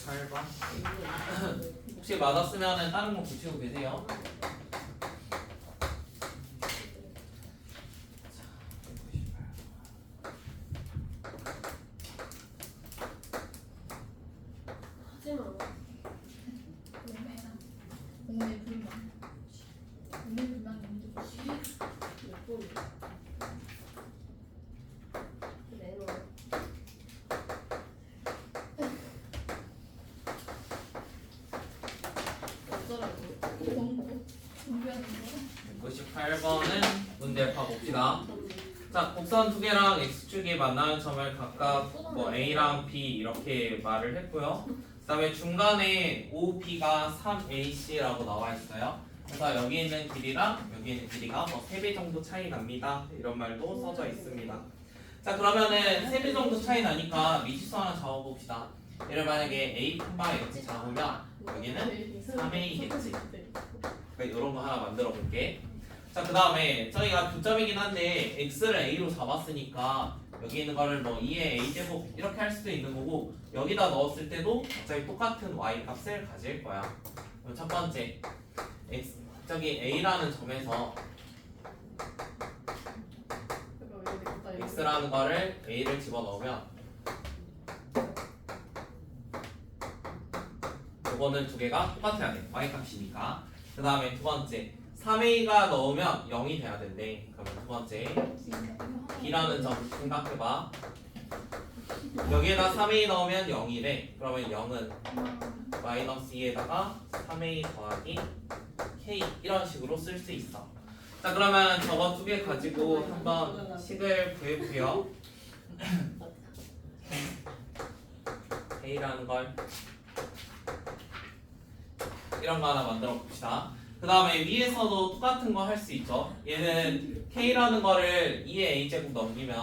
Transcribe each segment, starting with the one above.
198번. 혹시 맞았으면 다른 거 붙이고 계세요? 하지마. 공의 불만. 공의 불만 문제 보시. 몇 번? 내놓아. 어쩌라고? 공부 준비하는 거. 198번은 문제 봐봅시다. 자, 곡선 두 개랑 x축이 만나는 점을 각각 뭐 a랑 b 이렇게 말을 했고요. 그 다음에 중간에 OB가 3AC라고 나와 있어요. 그래서 여기 있는 길이랑 여기 있는 길이가 뭐 3배 정도 차이 납니다. 이런 말도 써져 있습니다. 자, 그러면은 3배 정도 차이 나니까 미지수 하나 잡아봅시다. 얘를 만약에 A 콤마 이렇게 잡으면 여기는 3A겠지. 그러니까 이런 거 하나 만들어 볼게. 자, 그 다음에 저희가 교점이긴 한데 x를 a로 잡았으니까 여기 있는 거를 뭐 2의 a제곱 이렇게 할 수도 있는 거고, 여기다 넣었을 때도 어차피 똑같은 y 값을 가질 거야. 그럼 첫 번째 x 저기 a라는 점에서 x라는 거를 a를 집어넣으면 요거는 두 개가 똑같아야 돼. y 값이니까. 그 다음에 두 번째 3a가 넣으면 0이 돼야 된대. 그러면 두 번째 b라는 점 생각해봐. 여기에다 3a 넣으면 0이래. 그러면 0은 마이너스 2에다가 3a 더하기 k 이런 식으로 쓸 수 있어. 자, 그러면 저거 두 개 가지고 한번 식을 구해볼게요. k라는 걸 이런 거 하나 만들어 봅시다. 그 다음에 위에서도 똑같은 거 할 수 있죠. 얘는 k라는 거를 2의 a제곱 넘기면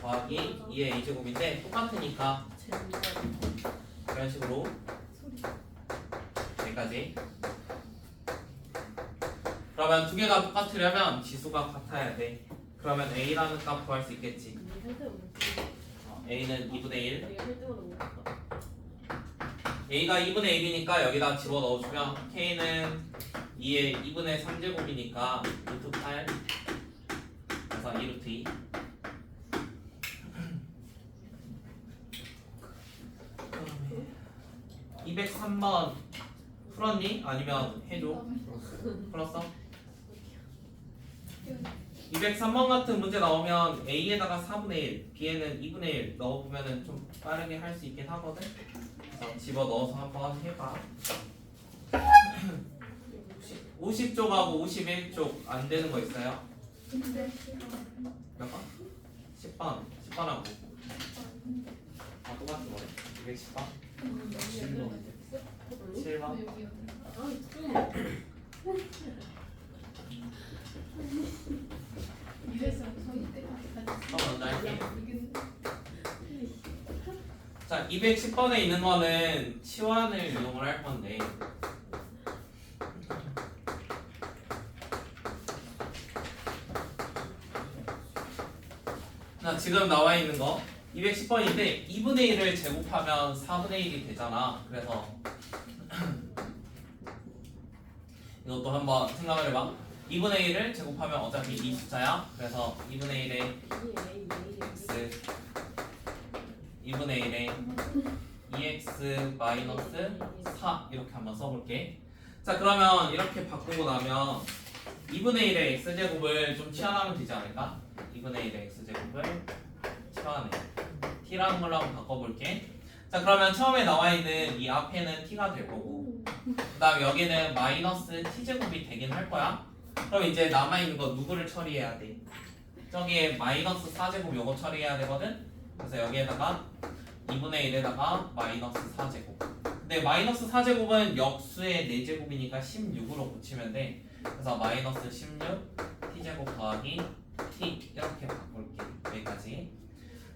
더하기 2의 a제곱인데 똑같으니까 이런 식으로 여기까지. 그러면 두 개가 똑같으려면 지수가 같아야 돼. 그러면 a라는 값 구할 수 있겠지. a는 2분의 1. a가 2분의 1이니까 여기다 집어넣어주면 k는 2의 2분의 3제곱이니까 루트 8 그래서 2루트 2. 203번 풀었니? 아니면 해줘? 풀었어? 203번 같은 문제 나오면 a에다가 4분의 1, b에는 2분의 1 넣어보면 좀 빠르게 할 수 있긴 하거든? 그래서 집어넣어서 한번 해봐. 50쪽하고 51쪽 안 되는 거 있어요? 몇 번? 10번. 10번하고 아, 똑같은 거네. 210번 7번 이래서 손이 떼가. 먼저 할게. 자, 210번에 있는 거는 치환을 이용을 할 건데, 자, 지금 나와 있는 거 210번인데 2분의 1을 제곱하면 4분의 1이 되잖아. 그래서 이것도 한번 생각을 해봐. 2분의 1을 제곱하면 어차피 이 숫자야. 그래서 2분의 1에 x 2분의 1에 2x 마이너스 4 이렇게 한번 써볼게. 자, 그러면 이렇게 바꾸고 나면 2분의 1의 x제곱을 좀 치환하면 되지 않을까? 2분의 1의 x제곱을 치환해 t라는 걸로 한번 바꿔볼게. 자, 그러면 처음에 나와 있는 이 앞에는 t가 될 거고, 그 다음 여기는 마이너스 t제곱이 되긴 할 거야. 그럼 이제 남아있는 거 누구를 처리해야 돼? 저기에 마이너스 4제곱 요거 처리해야 되거든? 그래서 여기에다가 2분의 1에다가 마이너스 4제곱. 근데 마이너스 4제곱은 역수의 4제곱이니까 16으로 고치면 돼. 그래서 마이너스 16 t제곱 더하기 t 이렇게 바꿀게. 여기까지.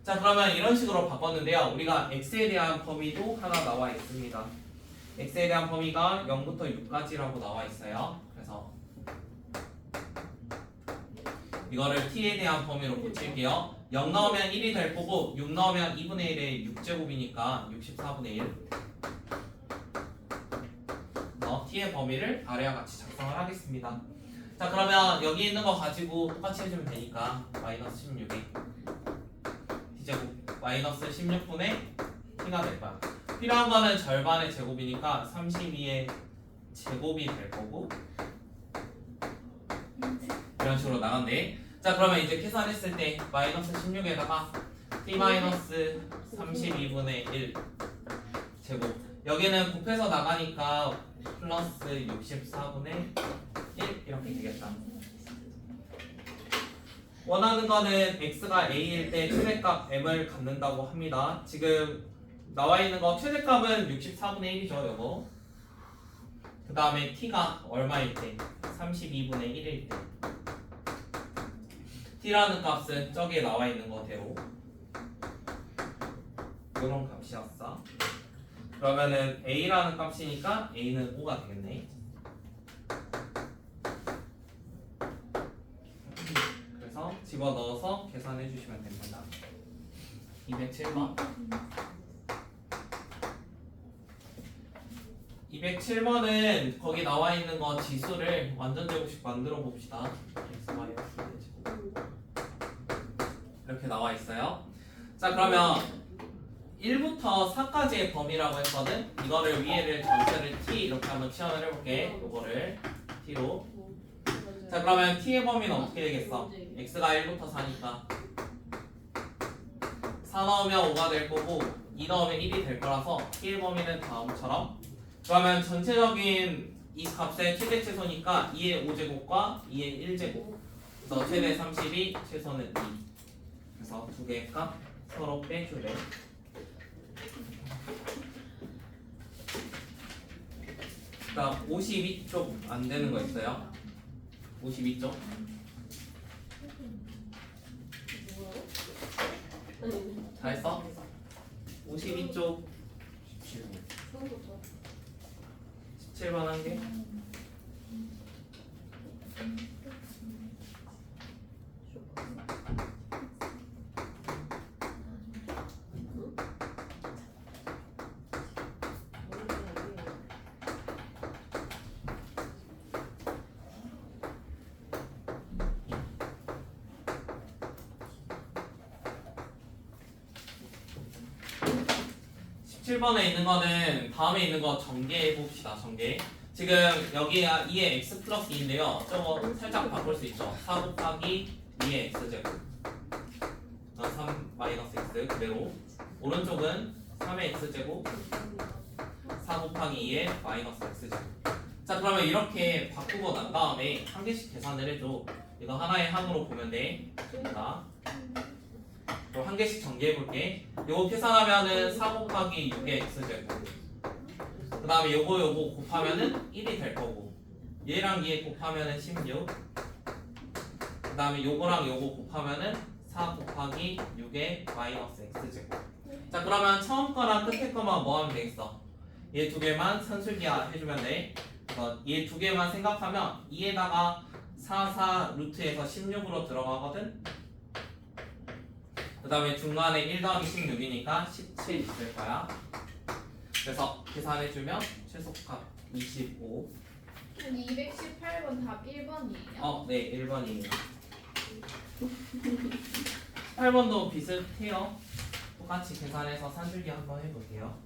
자, 그러면 이런 식으로 바꿨는데요. 우리가 x에 대한 범위도 하나 나와 있습니다. x에 대한 범위가 0부터 6까지라고 나와 있어요. 그래서 이거를 t에 대한 범위로 고칠게요. 0 넣으면 1이 될 거고 6 넣으면 2분의 1의 6제곱이니까 64분의 1. t의 범위를 아래와 같이 작성을 하겠습니다. 자, 그러면 여기 있는 거 가지고 똑같이 해주면 되니까 마이너스 16에 t제곱 마이너스 16분의 t가 될 거야. 필요한 거는 절반의 제곱이니까 32의 제곱이 될 거고 이런 식으로 나간대. 자, 그러면 이제 계산했을 때 마이너스 16에다가 t 마이너스 32분의 1 제곱 여기는 곱해서 나가니까 플러스 64분의 1 이렇게 되겠다. 원하는 거는 x가 a일 때 최대값 m을 갖는다고 합니다. 지금 나와 있는 거 최대값은 64분의 1이죠, 요거. 그 다음에 t가 얼마일 때? 32분의 1일 때. t라는 값은 저기에 나와 있는 거대로 이런 값이었어. 그러면은 a라는 값이니까 a는 5가 되겠네. 그래서 집어넣어서 계산해 주시면 됩니다. 207번 207번은 거기 나와 있는 거 지수를 완전 제곱식 만들어 봅시다. 이렇게 나와 있어요. 자, 그러면 1부터 4까지의 범위라고 했거든. 이거를 위에를 전체를 t 이렇게 한번 치환을 해볼게. 이거를 t로. 자, 그러면 t의 범위는 어떻게 되겠어? x가 1부터 4니까 4 넣으면 5가 될 거고 2 넣으면 1이 될 거라서 t의 범위는 다음처럼. 그러면 전체적인 이 값의 최대 최소니까 2의 5제곱과 2의 1제곱. 그래서 최대 32, 최소는 2. 그래서 두 개의 값 서로 빼주래. 그다음 52쪽 안 되는 거 있어요? 52쪽. 잘했어? 52쪽 17번 한 개. 번 에 있는 거는 다음에 있는 거 전개해 봅시다. 전개. 지금 여기가 2의 x 플러스 2인데요. 저거 살짝 바꿀 수 있죠. 4 곱하기 2의 x제곱 3 마이너스 x 그대로. 오른쪽은 3의 x제곱 4 곱하기 2의 마이너스 x제곱. 자, 그러면 이렇게 바꾸고 난 다음에 한 개씩 계산을 해줘. 이거 하나의 항으로 보면 돼. 자, 그럼 한 개씩 전개해 볼게. 요거 계산하면은 4 곱하기 6의 x제곱. 그 다음에 요거 곱하면은 1이 될 거고. 얘랑 얘 곱하면은 16. 그 다음에 요거랑 요거 곱하면은 4 곱하기 6의 마이너스 x제곱. 자, 그러면 처음 거랑 끝에 거만 뭐 하면 되겠어? 얘 두 개만 산술기화 해주면 돼. 그래서 얘 두 개만 생각하면 2에다가 4 루트에서 16으로 들어가거든. 그 다음에 중간에 1 더하기 16이니까 17 있을 거야. 그래서 계산해주면 최소값 25. 아니 218번 답 1번이에요? 네, 1번이에요. 8번도 비슷해요. 똑같이 계산해서 산술기 한번 해볼게요.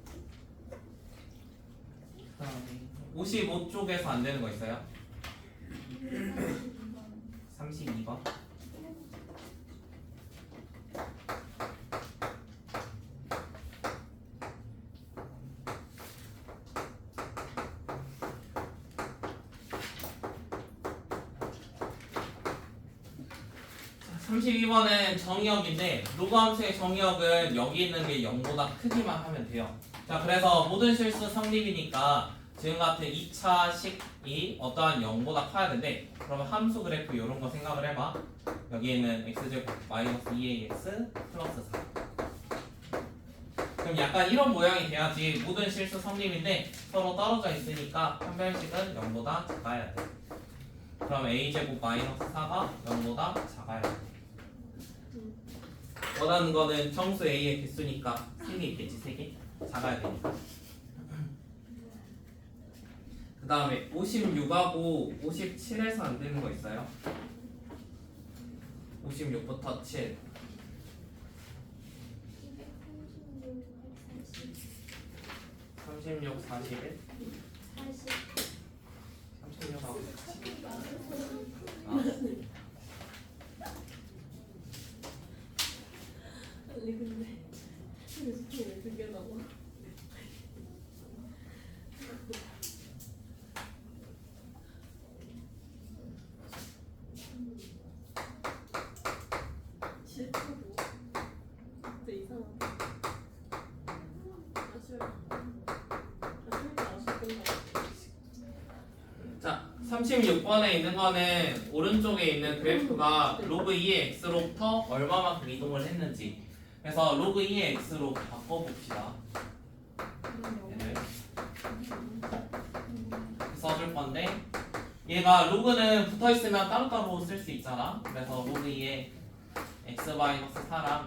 그 다음에 55쪽에서 안 되는 거 있어요? 32번. 자, 32번은 정의역인데 로그 함수의 정의역은 여기 있는 게 0보다 크기만 하면 돼요. 자, 그래서 모든 실수 성립이니까 지금 같은 2차식이 어떠한 0보다 커야 되는데, 그러면 함수 그래프 이런 거 생각을 해봐. 여기 있는 x제곱 마이너스 2ax 플러스 4. 그럼 약간 이런 모양이 돼야지 모든 실수 성립인데 서로 떨어져 있으니까 판별식은 0보다 작아야 돼. 그럼 a제곱 마이너스 4가 0보다 작아요. 원하는 거는 정수 a의 개수니까 3개 있겠지. 3개 작아야 되니까. 그 다음에 56하고 57에서 안 되는 거 있어요? 56부터 7 36, 41 36하고 아니 근데 스킬이 왜 생겨나고? 싫다고. 진짜 이상하다. 아쉬워. 아쉬운 거. 자, 36번에 있는 거는 오른쪽에 있는 그래프가 로그 2의 x로부터 얼마만큼 이동을 했는지. 그래서 로그 2의 x로 바꿔봅시다. 얘를 써줄 건데 얘가 로그는 붙어있으면 따로따로 쓸 수 있잖아. 그래서 로그 2의 x-4랑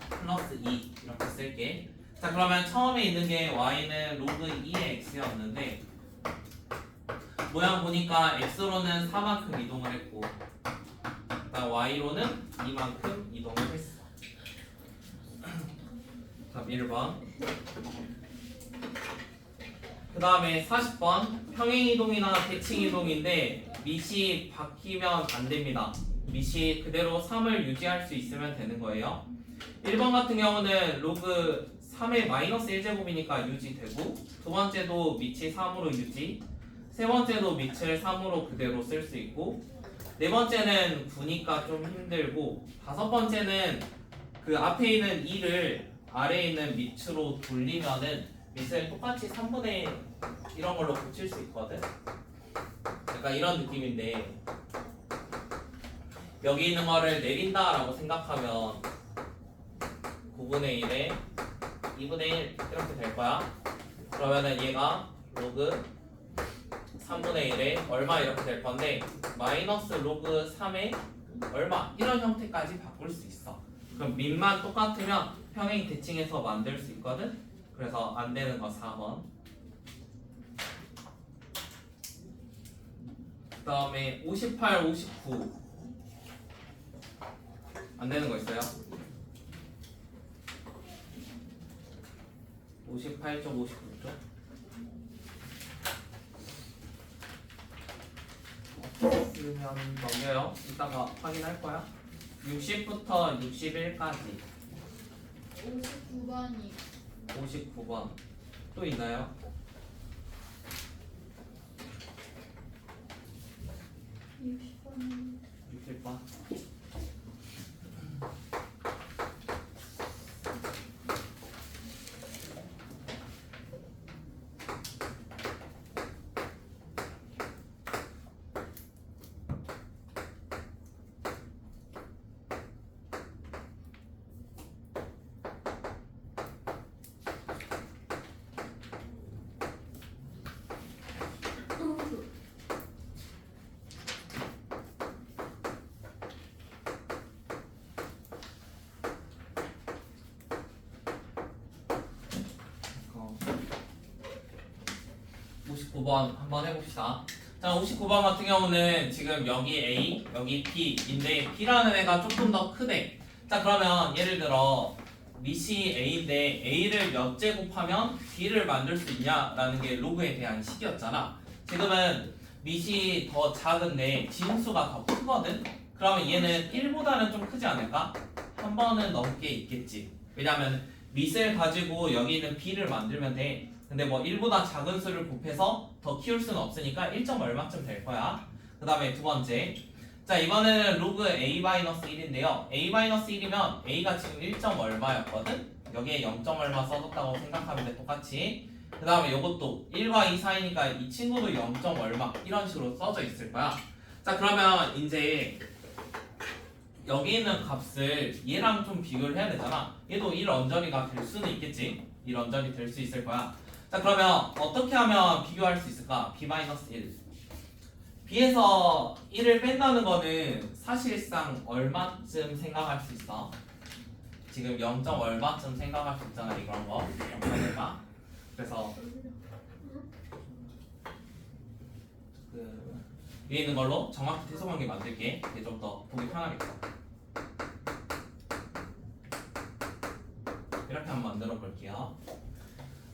플러스 2 이렇게 쓸게. 자, 그러면 처음에 있는 게 y는 로그 2의 x였는데 모양 보니까 x로는 4만큼 이동을 했고 y로는 2만큼 이동을 했어. 답 1번. 그 다음에 40번 평행이동이나 대칭이동인데 밑이 바뀌면 안됩니다. 밑이 그대로 3을 유지할 수 있으면 되는 거예요. 1번 같은 경우는 로그 3의 마이너스 1제곱이니까 유지되고 두 번째도 밑이 3으로 유지, 세 번째도 밑을 3으로 그대로 쓸 수 있고 네 번째는 9니까 좀 힘들고 다섯 번째는 그 앞에 있는 2를 아래에 있는 밑으로 돌리면은 밑을 똑같이 3분의 1 이런 걸로 고칠 수 있거든. 약간 이런 느낌인데 여기 있는 거를 내린다라고 생각하면 9분의 1에 2분의 1 이렇게 될 거야. 그러면은 얘가 로그 3분의 1에 얼마 이렇게 될 건데 마이너스 로그 3에 얼마 이런 형태까지 바꿀 수 있어. 그럼 밑만 똑같으면 평행 대칭해서 만들 수 있거든. 그래서 안 되는 거 4번. 그 다음에 58, 59 안 되는 거 있어요? 58쪽, 59쪽 쓰면 넘겨요. 이따가 확인할 거야. 60부터 61까지 59번이 59번 또 있나요? 60번 60번 어. 59번 한번 해봅시다. 자, 59번 같은 경우는 지금 여기 A, 여기 B인데 B라는 애가 조금 더 크대. 자, 그러면 예를 들어 밑이 A인데 A를 몇 제곱하면 B를 만들 수 있냐라는 게 로그에 대한 식이었잖아. 지금은 밑이 더 작은데 진수가 더 크거든? 그러면 얘는 1보다는 좀 크지 않을까? 한 번은 넘게 있겠지. 왜냐면 밑을 가지고 여기 있는 B를 만들면 돼. 근데 뭐 1보다 작은 수를 곱해서 더 키울 수는 없으니까 1점 얼마쯤 될 거야. 그 다음에 두 번째. 자, 이번에는 로그 A-1인데요. A-1이면 A가 지금 1점 얼마였거든? 여기에 0점 얼마 써줬다고 생각하면 돼, 똑같이. 그 다음에 이것도 1과 2 사이니까 이 친구도 0점 얼마 이런 식으로 써져 있을 거야. 자, 그러면 이제 여기 있는 값을 얘랑 좀 비교를 해야 되잖아. 얘도 1 언저리가 될 수는 있겠지. 1 언저리 될 수 있을 거야. 자, 그러면 어떻게 하면 비교할 수 있을까? B-1 B에서 1을 뺀다는 거는 사실상 얼마쯤 생각할 수 있어? 지금 0. 얼마쯤 생각할 수 있잖아 이런 거 0. 얼마. 그래서 그 위에 있는 걸로 정확히 태소관계 만들게. 이게 좀 더 보기 편하겠죠. 이렇게 한번 만들어 볼게요.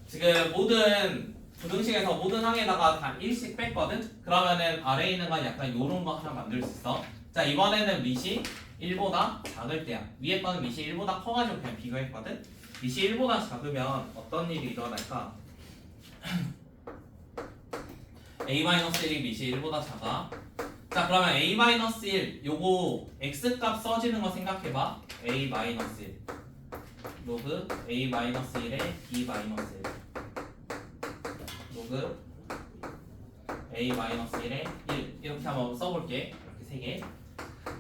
지금 모든 부등식에서 모든 항에다가 단 1씩 뺐거든? 그러면은 아래에 있는 건 약간 요런 거 하나 만들 수 있어. 자, 이번에는 밑이 1보다 작을 때야. 위에 거는 밑이 1보다 커가지고 그냥 비교했거든? 밑이 1보다 작으면 어떤 일이 일어날까? a-1이 밑이 1보다 작아. 자, 그러면 a-1 요거 x값 써지는 거 생각해봐. a-1 로그 a-1에 b-1 로그 a-1에 1 이렇게 한번 써볼게. 이렇게 3개.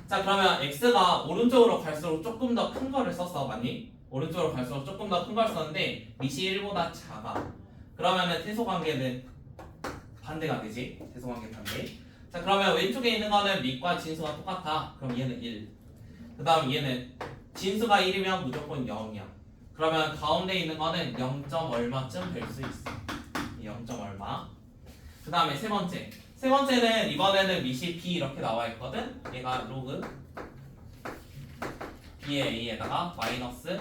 자, 그러면 x가 오른쪽으로 갈수록 조금 더 큰 거를 썼어. 맞니? 오른쪽으로 갈수록 조금 더 큰 걸 썼는데 밑이 1보다 작아. 그러면은 태소관계는 반대가 되지. 태소관계 반대. 자, 그러면 왼쪽에 있는 거는 밑과 진수가 똑같아. 그럼 얘는 1. 그 다음 얘는 진수가 1이면 무조건 0이야. 그러면 가운데 있는 거는 0. 얼마쯤 될 수 있어. 0. 얼마. 그 다음에 세 번째. 세 번째는 이번에는 밑이 b 이렇게 나와 있거든. 얘가 로그 b의 a에다가 마이너스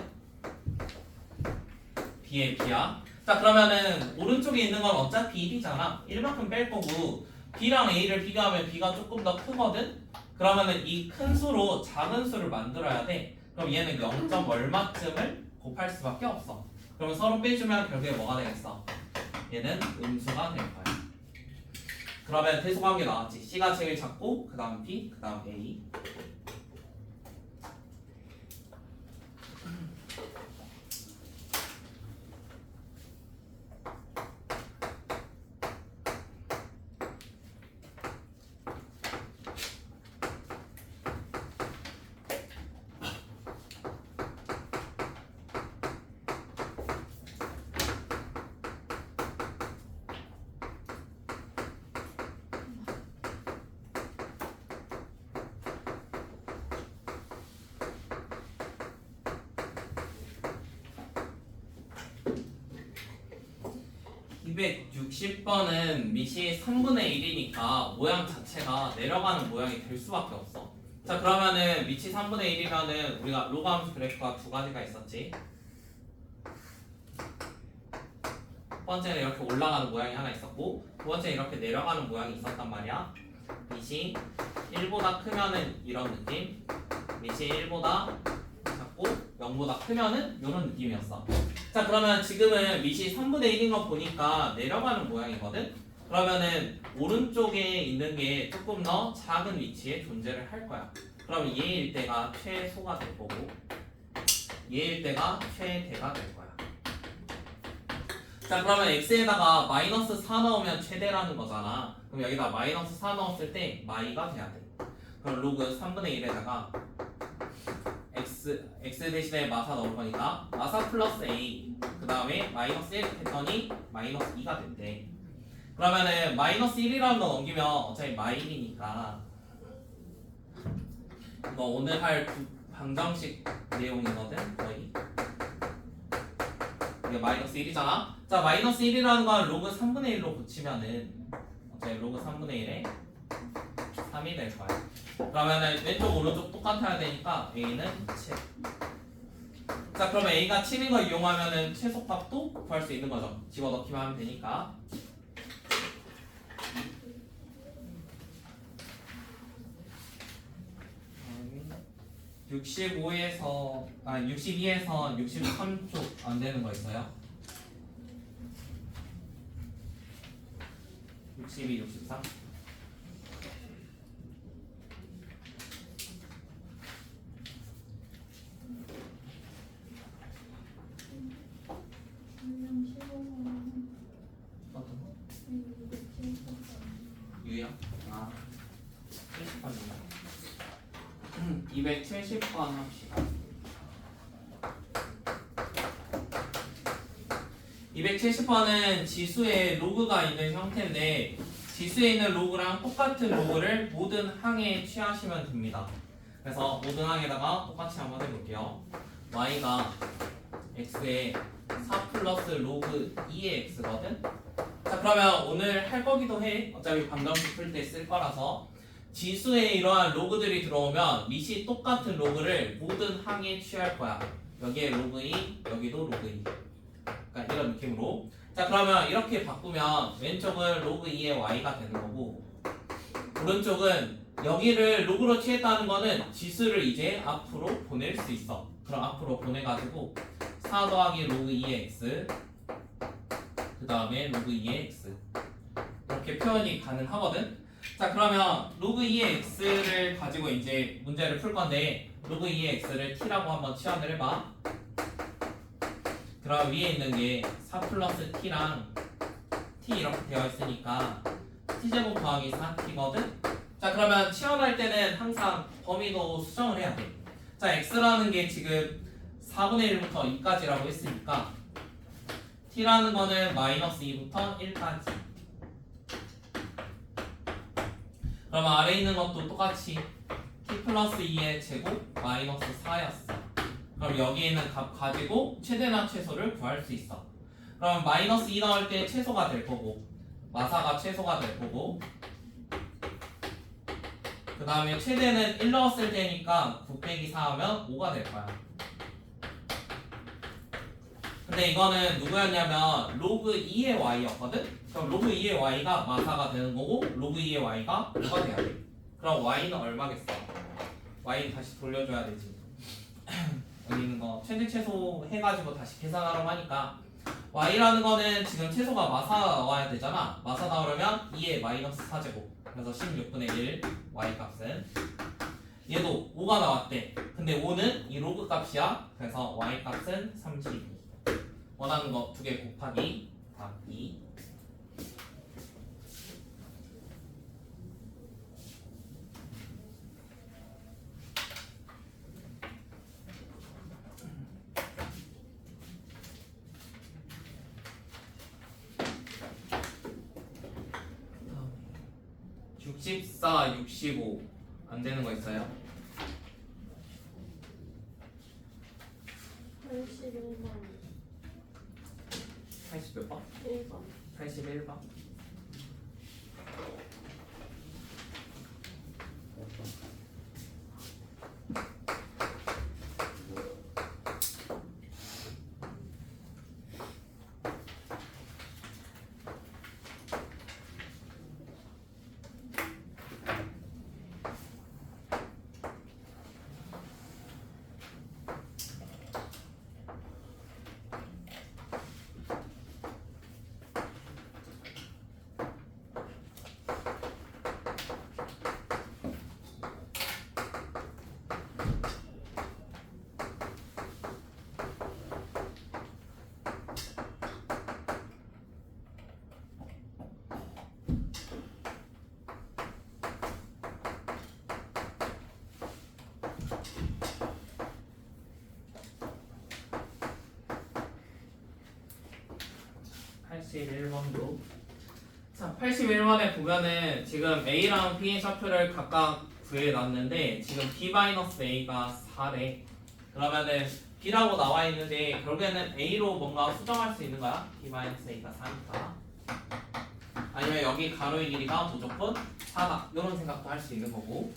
b의 b야. 자, 그러면은 오른쪽에 있는 건 어차피 1이잖아. 1만큼 뺄 거고 b랑 a를 비교하면 b가 조금 더 크거든. 그러면은 이 큰 수로 작은 수를 만들어야 돼. 그럼 얘는 0. 얼마쯤을 곱할 수밖에 없어. 그러면 서로 빼주면 결국에 뭐가 되겠어? 얘는 음수가 될 거야. 그러면 태소관계 나왔지. C가 제일 작고 그 다음 B, 그 다음 A. 백 260번은 밑이 3분의 1이니까 모양 자체가 내려가는 모양이 될 수밖에 없어. 자, 그러면은 밑이 3분의 1이면은 우리가 로그 함수 그래프가 두 가지가 있었지. 첫 번째는 이렇게 올라가는 모양이 하나 있었고 두 번째는 이렇게 내려가는 모양이 있었단 말이야. 밑이 1보다 크면은 이런 느낌, 밑이 1보다 작고 0보다 크면은 이런 느낌이었어. 자, 그러면 지금은 밑이 3분의 1인 거 보니까 내려가는 모양이거든? 그러면은 오른쪽에 있는 게 조금 더 작은 위치에 존재를 할 거야. 그럼 얘일 때가 최소가 될 거고 얘일 때가 최대가 될 거야. 자, 그러면 x에다가 마이너스 4 넣으면 최대라는 거잖아. 그럼 여기다 마이너스 4 넣었을 때 마이가 돼야 돼. 그럼 로그 3분의 1에다가 x 대신에 마사 넣을 거니까 마사 플러스 a 그 다음에 마이너스 1 했더니 마이너스 2가 된대. 그러면은 마이너스 1이라는 거 넘기면 어차피 마일이니까 이거 오늘 할 방정식 내용이거든 거의. 이게 마이너스 1이잖아. 자, 마이너스 1이라는 건 로그 3분의 1로 고치면은 어차피 로그 3분의 1에 3이 될 거야. 그러면은 왼쪽 오른쪽 똑같아야 되니까 a는 7. 자, 그러면 a가 7인 걸 이용하면은 최소값도 구할 수 있는 거죠. 집어넣기만 하면 되니까. 음, 62에서 63쪽 안 되는 거 있어요? 62, 63? 유형? 아, 70번이요. 270번 합시다. 270번은 지수에 로그가 있는 형태인데 지수에 있는 로그랑 똑같은 로그를 모든 항에 취하시면 됩니다. 그래서 모든 항에다가 똑같이 한번 해볼게요. y가 x에 4 플러스 로그 2의 x거든. 자, 그러면 오늘 할 거기도 해. 어차피 방정식 풀 때 쓸 거라서 지수에 이러한 로그들이 들어오면 밑이 똑같은 로그를 모든 항에 취할 거야. 여기에 로그 2, 여기도 로그 2. 그러니까 이런 느낌으로. 자, 그러면 이렇게 바꾸면 왼쪽은 로그 2의 y가 되는 거고, 오른쪽은 여기를 로그로 취했다는 거는 지수를 이제 앞으로 보낼 수 있어. 그럼 앞으로 보내가지고 4 더하기 로그 2의 x, 그 다음에 로그 2의 x, 이렇게 표현이 가능하거든. 자, 그러면 로그 2의 x를 가지고 이제 문제를 풀 건데, 로그 2의 x를 t라고 한번 치환을 해봐. 그럼 위에 있는 게 4 플러스 t랑 t 이렇게 되어 있으니까 t제곱 더하기 4t거든. 자, 그러면 치환할 때는 항상 범위도 수정을 해야 돼. 자, x라는 게 지금 4분의 1부터 2까지라고 했으니까 t라는 거는 마이너스 2부터 1까지. 그러면 아래에 있는 것도 똑같이 t 플러스 2의 제곱 마이너스 4였어. 그럼 여기에 있는 값 가지고 최대나 최소를 구할 수 있어. 그럼 마이너스 2 나올 때 최소가 될 거고, 마사가 최소가 될 거고, 그 다음에 최대는 1 넣었을 때니까 9 빼기 4 하면 5가 될 거야. 근데 이거는 누구였냐면 로그 2의 y였거든? 그럼 로그 2의 y가 마사가 되는 거고, 로그 2의 y가 5가 돼야 돼. 그럼 y는 얼마겠어? y는 다시 돌려줘야 되지. 여기 있는 거 최대 최소 해가지고 다시 계산하라고 하니까 y라는 거는 지금 최소가 마사 나와야 되잖아. 마사 나오려면 2의 마이너스 4제곱, 그래서 16분의 1 y 값은, 얘도 5가 나왔대. 근데 5는 이 로그 값이야. 그래서 y 값은 32. 원하는 거 2개 곱하기 답 2. 음. 64, 65 안 되는 거 있어요? 81번 80 몇 번? 1번 81번. 자, 81번에 보면은 지금 A랑 B의 좌표를 각각 구해놨는데 지금 B-A가 4래. 그러면은 B라고 나와 있는데 결국에는 A로 뭔가 수정할 수 있는 거야? B-A가 4니까. 아니면 여기 가로의 길이가 무조건 4다. 이런 생각도 할 수 있는 거고.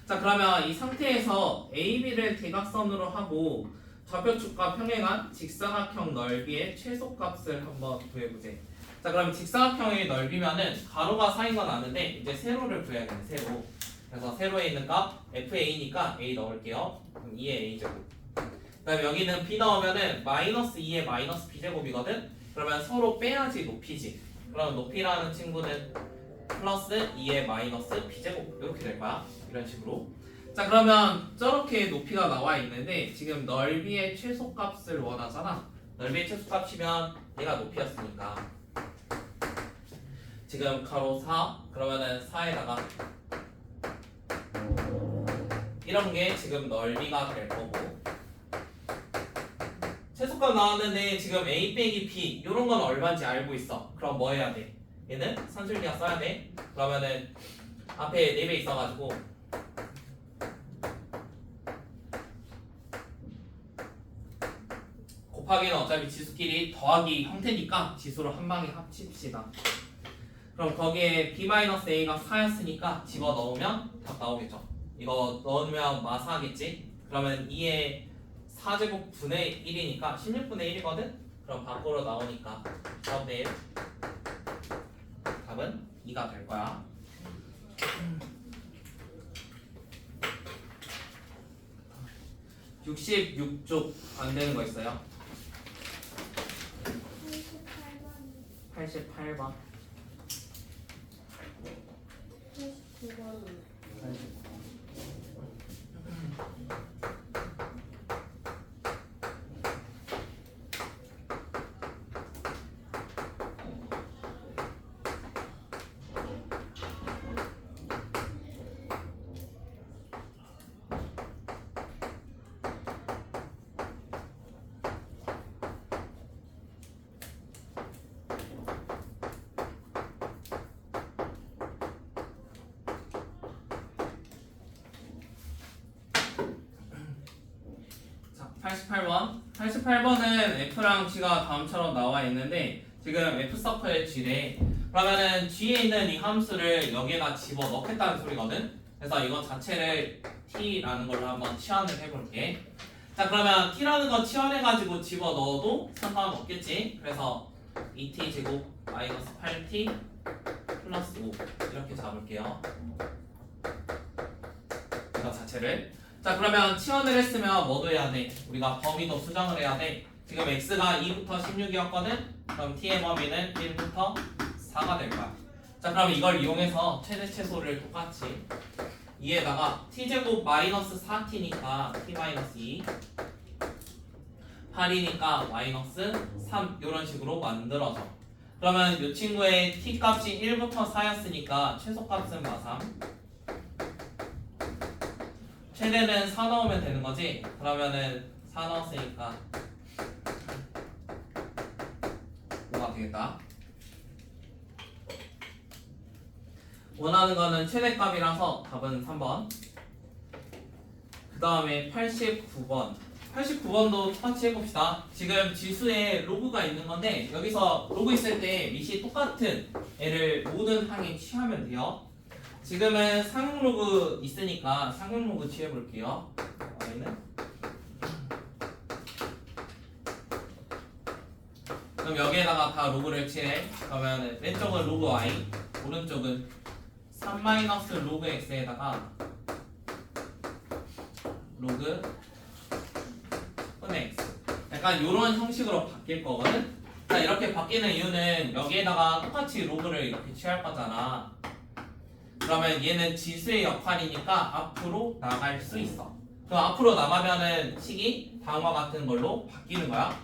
자, 그러면 이 상태에서 A, B를 대각선으로 하고 좌표축과 평행한 직사각형 넓이의 최소값을 한번 구해보자. 자, 그럼 직사각형의 넓이면은 가로가 4인 건 아는데 이제 세로를 구해야겠네. 세로. 그래서 세로에 있는 값 FA니까 A 넣을게요. 그럼 2의 A제곱. 그 다음에 여기는 B 넣으면은 마이너스 2의 마이너스 B제곱이거든. 그러면 서로 빼야지 높이지. 그럼 높이라는 친구는 플러스 2의 마이너스 B제곱 이렇게 될 거야. 이런 식으로. 자, 그러면 저렇게 높이가 나와 있는데 지금 넓이의 최소값을 원하잖아. 넓이의 최소값이면 얘가 높이였으니까 지금 가로 4 그러면은 4에다가 이런 게 지금 넓이가 될 거고, 최소값 나왔는데 지금 A 빼기 B 이런 건 얼마인지 알고 있어. 그럼 뭐 해야 돼? 얘는 산술기하 써야 돼. 그러면은 앞에 4배 있어가지고 곱하기는 어차피 지수끼리 더하기 형태니까 지수를 한 방에 합칩시다. 그럼 거기에 b-a가 4였으니까 집어넣으면 답 나오겠죠. 이거 넣으면 마사하겠지. 그러면 2의 4제곱 분의 1이니까 16분의 1이거든? 그럼 밖으로 나오니까 4분의 1 답은 2가 될 거야. 66쪽 안 되는 거 있어요? 88번 89번. 자, 88번은 F랑 G가 다음처럼 나와 있는데 지금 F서클 G래. 그러면은 G에 있는 이 함수를 여기에다 집어 넣겠다는 소리거든. 그래서 이거 자체를 T라는 걸로 한번 치환을 해볼게. 자, 그러면 T라는 거 치환해가지고 집어 넣어도 상관없겠지. 그래서 2T 제곱 마이너스 8T 플러스 5 이렇게 잡을게요. 이거 자체를. 자, 그러면 치환을 했으면 뭐도 해야 돼? 우리가 범위도 수정을 해야 돼. 지금 x가 2부터 16이었거든? 그럼 t의 범위는 1부터 4가 될 거야. 자, 그럼 이걸 이용해서 최대 최소를 똑같이 2에다가 t제곱 마이너스 4t니까 t 마이너스 2 8이니까 마이너스 3 이런 식으로 만들어져. 그러면 이 친구의 t 값이 1부터 4였으니까 최소값은 마3 최대는 4 넣으면 되는 거지? 그러면은 4 넣었으니까 5가 되겠다. 원하는 거는 최대값이라서 답은 3번. 그 다음에 89번. 89번도 똑같이 해봅시다. 지금 지수에 로그가 있는 건데 여기서 로그 있을 때 밑이 똑같은 애를 모든 항에 취하면 돼요. 지금은 상용 로그 있으니까 상용 로그 취해볼게요. y는 그럼 여기에다가 다 로그를 칠해. 그러면 왼쪽은 로그 y, 오른쪽은 3 마이너스 로그 x에다가 로그 분의 x. 약간 이런 형식으로 바뀔 거거든. 자, 이렇게 바뀌는 이유는 여기에다가 똑같이 로그를 이렇게 취할 거잖아. 그러면 얘는 지수의 역할이니까 앞으로 나갈 수 있어. 그럼 앞으로 나가면은 식이 다음과 같은 걸로 바뀌는 거야.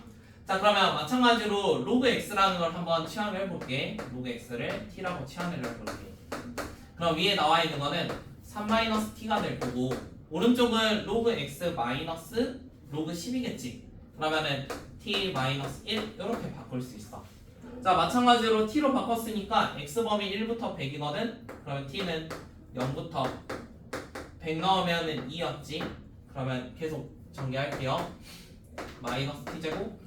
자, 그러면 마찬가지로 로그 x라는 걸 한번 치환을 해볼게. 로그 x를 t라고 치환을 해볼게. 그럼 위에 나와 있는 거는 3-t가 될 거고 오른쪽은 로그 x 마이너스 로그 10이겠지. 그러면은 t-1 이렇게 바꿀 수 있어. 자, 마찬가지로 t로 바꿨으니까 x범위 1부터 100이거든? 그러면 t는 0부터 100 넣으면 2였지? 그러면 계속 전개할게요. 마이너스 t제곱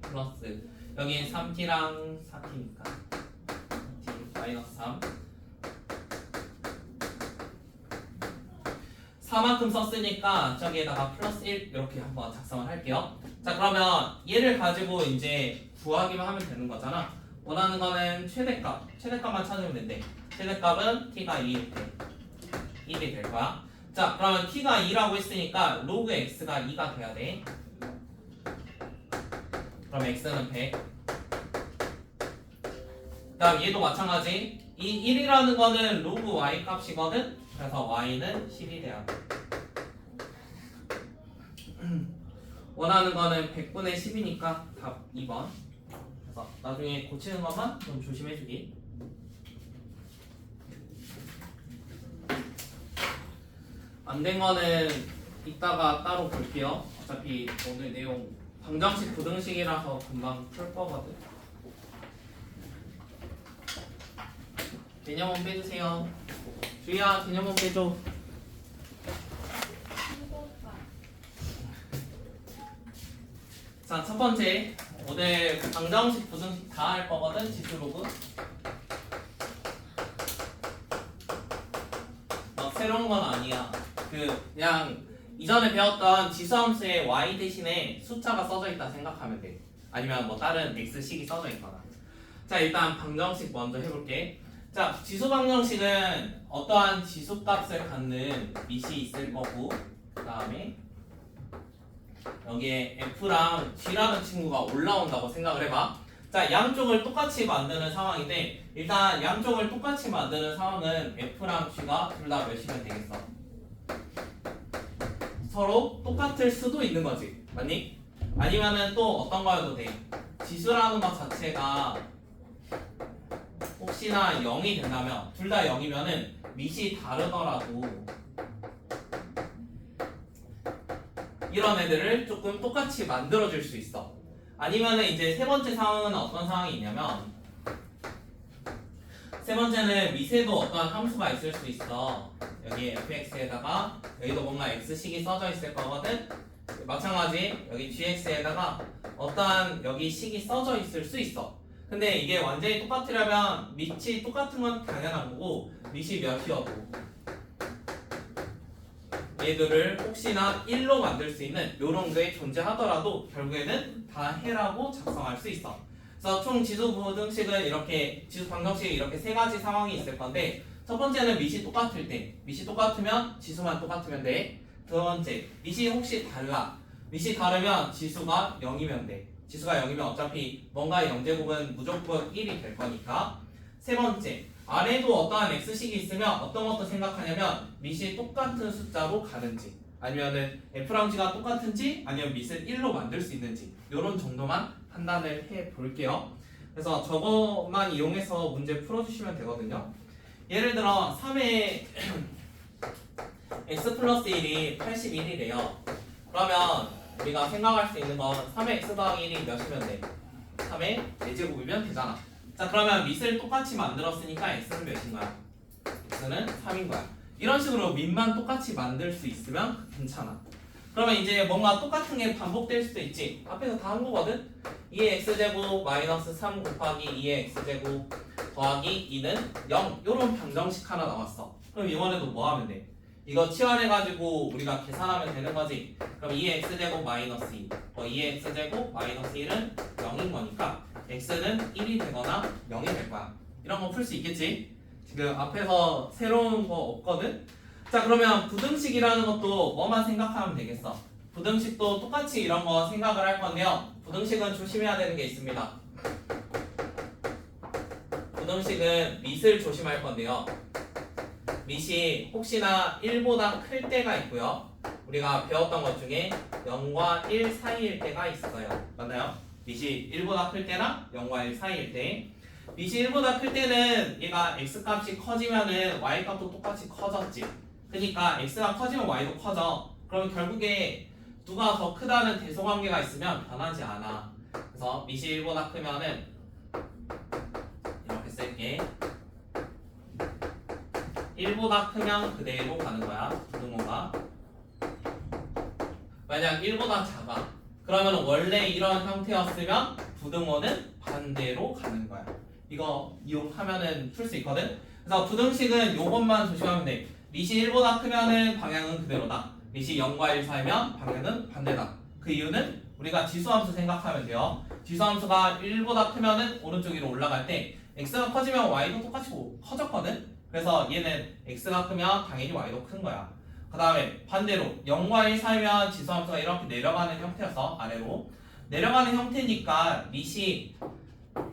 플러스 여기 3t랑 4t니까 t 마이너스 3 4만큼 썼으니까 저기에다가 플러스 1 이렇게 한번 작성을 할게요. 자, 그러면 얘를 가지고 이제 구하기만 하면 되는 거잖아. 원하는 거는 최대값만 찾으면 된대. 최대값은 t가 2일 때 1이 될 거야. 자, 그러면 t가 2라고 했으니까 로그 x가 2가 돼야 돼. 그럼 x는 100. 그 다음 얘도 마찬가지. 이 1이라는 거는 로그 y 값이거든. 그래서 y는 10이 돼야 돼. 원하는 거는 100분의 10이니까 답 2번. 그래서 나중에 고치는 것만 좀 조심해주기. 안 된 거는 이따가 따로 볼게요. 어차피 오늘 내용 방정식 부등식이라서 금방 풀 거거든. 개념은 빼주세요. 주희야 개념은 빼줘. 자, 첫 번째 오늘 방정식, 부등식 다 할 거거든. 지수 로그. 막 새로운 건 아니야. 그냥 이전에 배웠던 지수함수에 y 대신에 숫자가 써져 있다 생각하면 돼. 아니면 뭐 다른 x식이 써져 있거나. 자, 일단 방정식 먼저 해볼게. 자, 지수 방정식은 어떠한 지수값을 갖는 밑이 있을 거고, 그 다음에 여기에 f랑 g라는 친구가 올라온다고 생각을 해봐. 자, 양쪽을 똑같이 만드는 상황인데 일단 양쪽을 똑같이 만드는 상황은 f랑 g가 둘 다 몇이면 되겠어? 서로 똑같을 수도 있는 거지. 맞니? 아니면은 또 어떤 거여도 돼. 지수라는 것 자체가 혹시나 0이 된다면 둘 다 0이면은 밑이 다르더라도 이런 애들을 조금 똑같이 만들어줄 수 있어. 아니면은 이제 세 번째 상황은 어떤 상황이 있냐면 세 번째는 밑에도 어떠한 함수가 있을 수 있어. 여기 fx에다가 여기도 뭔가 x식이 써져 있을 거거든. 마찬가지 여기 gx에다가 어떠한 여기 식이 써져 있을 수 있어. 근데 이게 완전히 똑같으려면 밑이 똑같은 건 당연한 거고 밑이 몇이어도 얘들을 혹시나 1로 만들 수 있는 요런 게 존재하더라도 결국에는 다 해라고 작성할 수 있어. 그래서 총 지수 부등식은 이렇게 지수 방정식이 이렇게 세 가지 상황이 있을 건데 첫 번째는 밑이 똑같을 때 밑이 똑같으면 지수만 똑같으면 돼. 두 번째 밑이 혹시 달라. 밑이 다르면 지수가 0이면 돼. 지수가 0이면 어차피 뭔가의 영제곱은 무조건 1이 될 거니까. 세 번째 아래도 어떠한 x식이 있으면 어떤 것도 생각하냐면 밑이 똑같은 숫자로 가는지 아니면은 f랑 g가 똑같은지 아니면 밑을 1로 만들 수 있는지 이런 정도만 판단을 해 볼게요. 그래서 저것만 이용해서 문제 풀어주시면 되거든요. 예를 들어 3의 x 플러스 1이 81이래요. 그러면 우리가 생각할 수 있는 건 3의 x 더하기 1이 몇이면 돼? 3의 4제곱이면 되잖아. 자, 그러면 밑을 똑같이 만들었으니까 x는 몇인 거야? x는 3인 거야. 이런 식으로 밑만 똑같이 만들 수 있으면 괜찮아. 그러면 이제 뭔가 똑같은 게 반복될 수도 있지. 앞에서 다 한 거거든? 2의 x제곱 마이너스 3 곱하기 2의 x제곱 더하기 2는 0. 요런 방정식 하나 나왔어. 그럼 이번에도 뭐 하면 돼? 이거 치환해가지고 우리가 계산하면 되는 거지. 그럼 2의 x제곱 마이너스 2 2의 x제곱 마이너스 1은 0인 거니까 x는 1이 되거나 0이 될 거야. 이런 거 풀 수 있겠지? 지금 앞에서 새로운 거 없거든? 자, 그러면 부등식이라는 것도 뭐만 생각하면 되겠어? 부등식도 똑같이 이런 거 생각을 할 건데요. 부등식은 조심해야 되는 게 있습니다. 부등식은 밑을 조심할 건데요. 밑이 혹시나 1보다 클 때가 있고요. 우리가 배웠던 것 중에 0과 1 사이일 때가 있어요. 맞나요? 밑이 1보다 클 때나 0과 1 사이일 때. 밑이 1보다 클 때는 얘가 x값이 커지면은 y값도 똑같이 커졌지. 그러니까 x가 커지면 y도 커져. 그럼 결국에 누가 더 크다는 대소관계가 있으면 변하지 않아. 그래서 밑이 1보다 크면은 이렇게 쓸게. 1보다 크면 그대로 가는 거야. 부등호가. 만약 1보다 작아. 그러면 원래 이런 형태였으면 부등호는 반대로 가는 거야. 이거 이용하면은 풀 수 있거든. 그래서 부등식은 요것만 조심하면 돼. 밑이 1보다 크면은 방향은 그대로다. 밑이 0과 1 사이면 방향은 반대다. 그 이유는 우리가 지수함수 생각하면 돼요. 지수함수가 1보다 크면은 오른쪽 위로 올라갈 때 x가 커지면 y도 똑같이 커졌거든. 그래서 얘는 x가 크면 당연히 y도 큰 거야. 그 다음에 반대로 0과 1 사이면 지수함수가 이렇게 내려가는 형태여서 아래로 내려가는 형태니까 밑이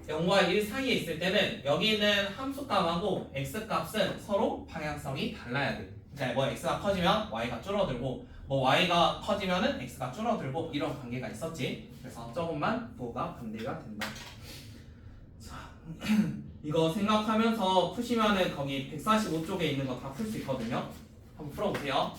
0과 1 사이에 있을 때는 여기 있는 함수값하고 x값은 서로 방향성이 달라야 돼. 그러니까 뭐 x가 커지면 y가 줄어들고 뭐 y가 커지면은 x가 줄어들고 이런 관계가 있었지. 그래서 조금만 부호가 반대가 된다. 자, 이거 생각하면서 푸시면은 거기 145쪽에 있는 거 다 풀 수 있거든요. 한번 풀어보세요.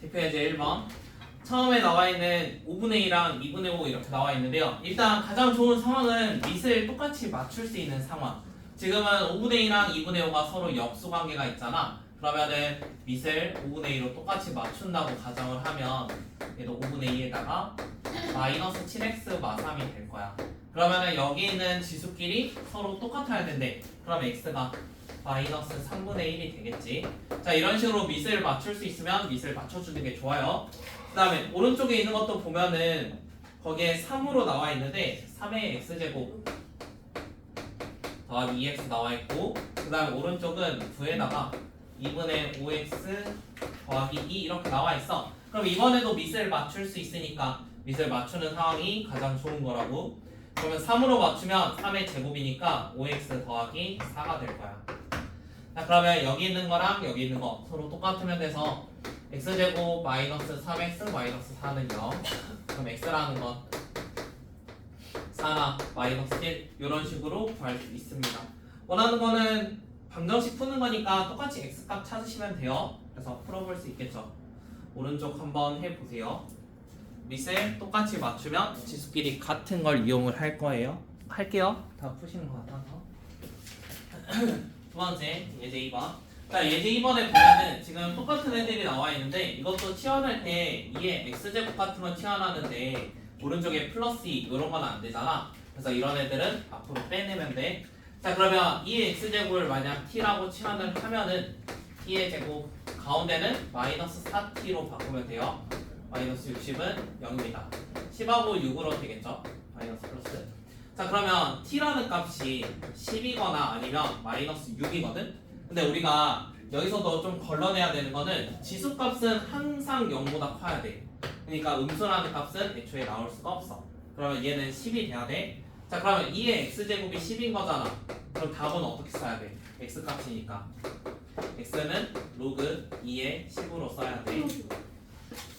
대표 예제 1번. 처음에 나와 있는 5분의 1랑 2분의 5 이렇게 나와 있는데요. 일단 가장 좋은 상황은 밑을 똑같이 맞출 수 있는 상황. 지금은 5분의 1랑 2분의 5가 서로 역수 관계가 있잖아. 그러면은 밑을 5분의 1로 똑같이 맞춘다고 가정을 하면 얘도 5분의 2에다가 마이너스 7x 마3이 될 거야. 그러면은 여기 있는 지수끼리 서로 똑같아야 된대. 그럼 x가 마이너스 3분의 1이 되겠지. 자, 이런 식으로 밑을 맞출 수 있으면 밑을 맞춰주는 게 좋아요. 그 다음에 오른쪽에 있는 것도 보면은 거기에 3으로 나와 있는데 3의 x제곱 더하기 2x 나와 있고, 그 다음에 오른쪽은 9에다가 2분의 5x 더하기 2 이렇게 나와 있어. 그럼 이번에도 밑을 맞출 수 있으니까 밑을 맞추는 상황이 가장 좋은 거라고. 그러면 3으로 맞추면 3의 제곱이니까 5x 더하기 4가 될 거야. 자, 그러면 여기 있는 거랑 여기 있는 거 서로 똑같으면 돼서 x제곱 마이너스 3x 마이너스 4는 0. 그럼 x라는 건 4나 마이너스 1 이런 식으로 구할 수 있습니다. 원하는 거는 방정식 푸는 거니까 똑같이 x값 찾으시면 돼요. 그래서 풀어볼 수 있겠죠. 오른쪽 한번 해보세요. 밑을 똑같이 맞추면 지수끼리 같은 걸 이용을 할 거예요. 할게요. 다 푸시는 것 같아서. 두 번째 예제 2번. 자, 예제 2번에 보면은 지금 똑같은 애들이 나와 있는데 이것도 치환할 때 2의 x제곱 같은 건 치환하는데 오른쪽에 플러스 2 이런 건 안 되잖아. 그래서 이런 애들은 앞으로 빼내면 돼. 자, 그러면 2의 x제곱을 만약 t라고 치환을 하면은 t의 제곱 가운데는 마이너스 4t로 바꾸면 돼요. 마이너스 60은 0입니다. 10하고 6으로 되겠죠? 마이너스 플러스. 자, 그러면 t라는 값이 10이거나 아니면 마이너스 6이거든? 근데 우리가 여기서도 좀 걸러내야 되는 거는 지수값은 항상 0보다 커야 돼. 그러니까 음수라는 값은 애초에 나올 수가 없어. 그러면 얘는 10이 돼야 돼. 자, 그러면 2의 x제곱이 10인 거잖아. 그럼 답은 어떻게 써야 돼? x값이니까 x는 로그 2의 10으로 써야 돼.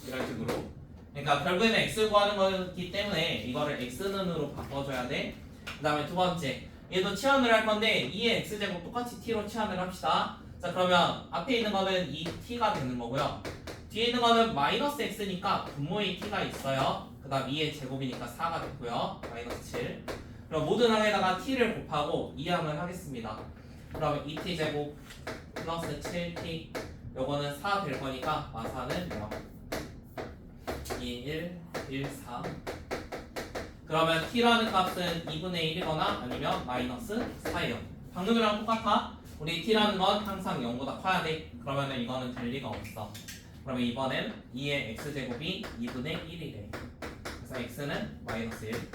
이런 식으로. 그러니까 결국에는 x 구하는 거기 때문에 이거를 x는으로 바꿔줘야 돼. 그 다음에 두 번째, 얘도 치환을 할 건데 2의 x제곱 똑같이 t로 치환을 합시다. 자, 그러면 앞에 있는 거는 2t가 되는 거고요. 뒤에 있는 거는 마이너스 x니까 분모의 t가 있어요. 그 다음 2의 제곱이니까 4가 됐고요. 마이너스 7. 그럼 모든 항에다가 t를 곱하고 2항을 하겠습니다. 그러면 2t 제곱 플러스 7t 요거는 4 될 거니까 마사는 0. 2, 1, 1, 4. 그러면 t라는 값은 2분의 1이거나 아니면 마이너스 4예요. 방금이랑 똑같아. 우리 t라는 건 항상 0보다 커야 돼. 그러면 이거는 될 리가 없어. 그러면 이번엔 2의 x제곱이 2분의 1이래. 그래서 x는 마이너스 1.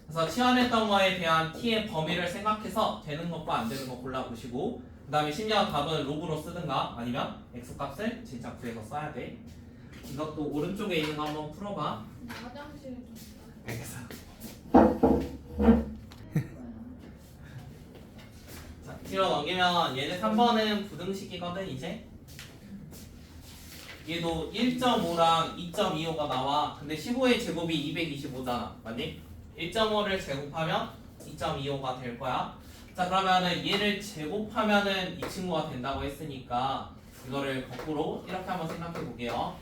그래서 치환했던 거에 대한 t의 범위를 생각해서 되는 것과 안 되는 거 골라보시고, 그 다음에 심지어 답은 로그로 쓰든가 아니면 x값을 진짜 구해서 써야 돼. 이것도 오른쪽에 있는 거 한번 풀어봐. 화장실 좀 알겠어. 자, 뒤로 넘기면 얘는 3번은 부등식이거든 이제. 얘도 1.5랑 2.25가 나와. 근데 15의 제곱이 225잖아. 맞니? 1.5를 제곱하면 2.25가 될 거야. 자, 그러면은 얘를 제곱하면은 이 친구가 된다고 했으니까 이거를 거꾸로 이렇게 한번 생각해 볼게요.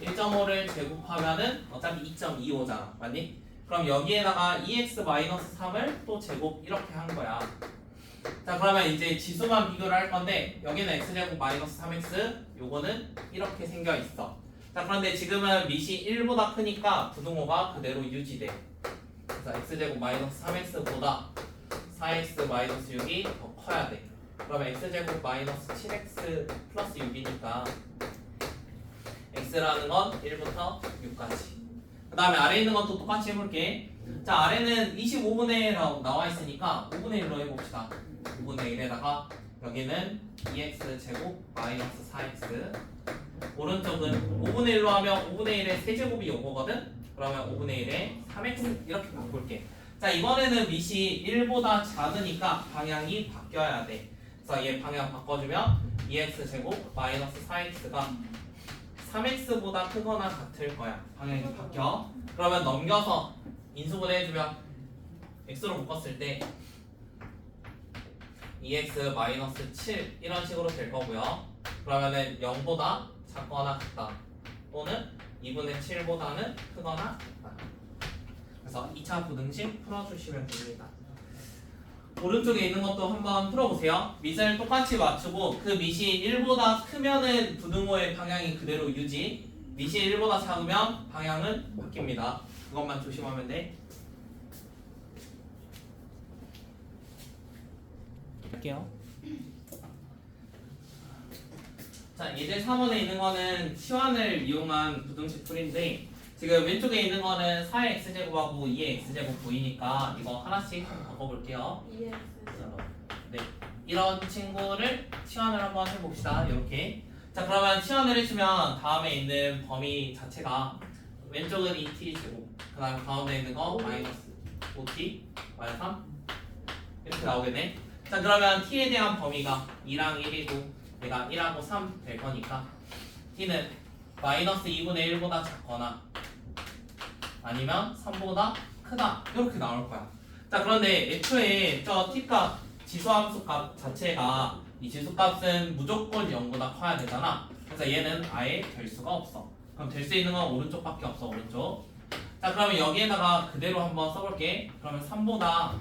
1.5를 제곱하면은 어차피 2.25잖아. 맞니? 그럼 여기에다가 2x-3을 또 제곱 이렇게 한 거야. 자, 그러면 이제 지수만 비교를 할 건데 여기는 x제곱 마이너스 3x 요거는 이렇게 생겨 있어. 자, 그런데 지금은 밑이 1보다 크니까 부등호가 그대로 유지돼. 그래서 x제곱 마이너스 3x보다 4x 마이너스 6이 더 커야 돼. 그러면 x제곱 마이너스 7x 플러스 6이니까 x라는 건 1부터 6까지. 그 다음에 아래에 있는 것도 똑같이 해볼게. 자, 아래는 25분의 1이라고 나와 있으니까 5분의 1로 해봅시다. 5분의 1에다가 여기는 2x 제곱 마이너스 4x. 오른쪽은 5분의 1로 하면 5분의 1의 세제곱이 요거거든. 그러면 5분의 1에 3x 이렇게 바꿀게. 자, 이번에는 밑이 1보다 작으니까 방향이 바뀌어야 돼. 그래서 얘 방향 바꿔주면 2x 제곱 마이너스 4x가 3x보다 크거나 같을 거야. 방향이 바뀌어. 그러면 넘겨서 인수분해 해주면 x로 묶었을 때 2x 마이너스 7 이런 식으로 될 거고요. 그러면은 0보다 작거나 같다. 또는 2분의 7보다는 크거나 같다. 그래서 2차 부등식 풀어주시면 됩니다. 오른쪽에 있는 것도 한번 풀어보세요. 밑을 똑같이 맞추고 그 밑이 1보다 크면은 부등호의 방향이 그대로 유지, 밑이 1보다 작으면 방향은 바뀝니다. 그것만 조심하면 돼. 할게요. 자, 예제 3번에 있는 거는 치환을 이용한 부등식 풀인데 지금 왼쪽에 있는 거는 4의 x제곱하고 2의 x제곱 보이니까 이거 하나씩 바꿔볼게요. EX 네, 이런 친구를 치환을 한번 해봅시다. 이렇게. 자, 그러면 치환을 해주면 다음에 있는 범위 자체가 왼쪽은 2t 제곱, 그 다음에 가운데 있는 거 마이너스 5t 마이너스 3 이렇게 나오겠네. 자, 그러면 t에 대한 범위가 2랑 1이고 얘가 1하고 3 될 거니까 t는 마이너스 2분의 1보다 작거나 아니면 3보다 크다 이렇게 나올 거야. 자, 그런데 애초에 저 t값 지수함수 값 자체가 이 지수값은 무조건 0보다 커야 되잖아. 그래서 얘는 아예 될 수가 없어. 그럼 될 수 있는 건 오른쪽밖에 없어. 오른쪽. 자, 그러면 여기에다가 그대로 한번 써볼게. 그러면 3보다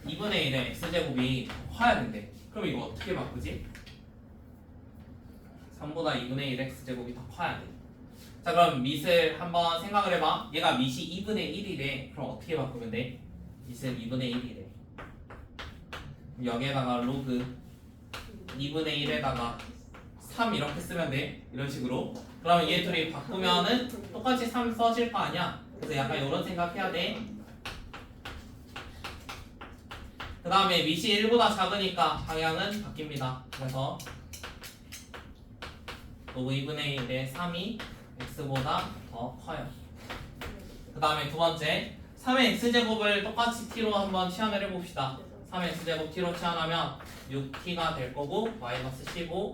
2분의 1의 x제곱이 더 커야 된대. 그럼 이거 어떻게 바꾸지? 3보다 2분의 1의 x제곱이 더 커야 돼. 자, 그럼 밑을 한번 생각을 해봐. 얘가 밑이 2분의 1이래. 그럼 어떻게 바꾸면 돼? 밑은 2분의 1이래. 여기에다가 로그 2분의 1에다가 3 이렇게 쓰면 돼. 이런 식으로. 그러면 얘 둘이 바꾸면은 똑같이 3 써질 거 아니야. 그래서 약간 이런 생각해야 돼. 그 다음에 밑이 1보다 작으니까 방향은 바뀝니다. 그래서 로그 2분의 1의 3이 x보다 더 커요. 그 다음에 두 번째 3의 x제곱을 똑같이 t로 한번 치환을 해봅시다. 3의 x제곱 t로 치환하면 6t가 될 거고 마이너스 15.